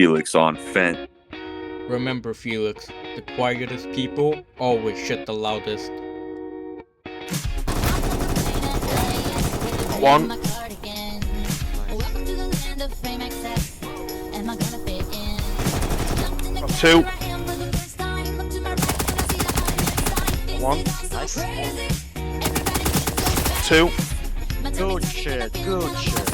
Felix on Fent. Remember, Felix, the quietest people always shit the loudest. One. Two. One. Nice. Two. Good shit, good shit.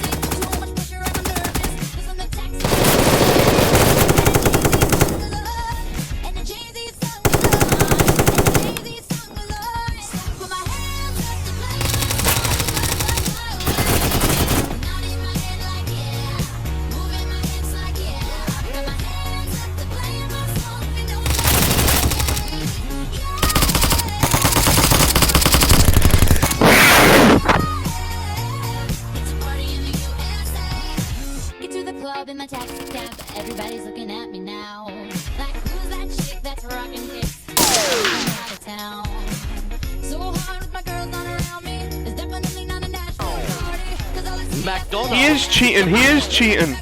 In my taxi cab, everybody's looking at me now. Like, who's that chick that's rocking kicks? I'm out of town. So hard with my girls not around me. It's definitely not a national party. 'Cause all I see McDonald's. He is cheating. He is cheating.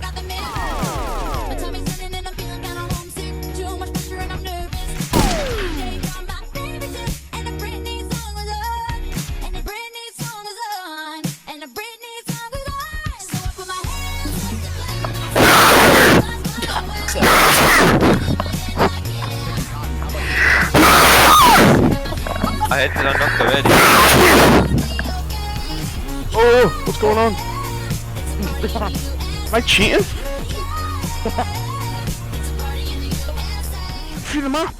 my tummy's turning and I'm feeling kinda homesick. Too much pressure and I'm nervous. They got my favorite tip, and a Britney song was on. And a Britney song was on. And a Britney song was on. So I put my hands up to I had to knock already. Oh, what's going on? Am I cheating? Free the map.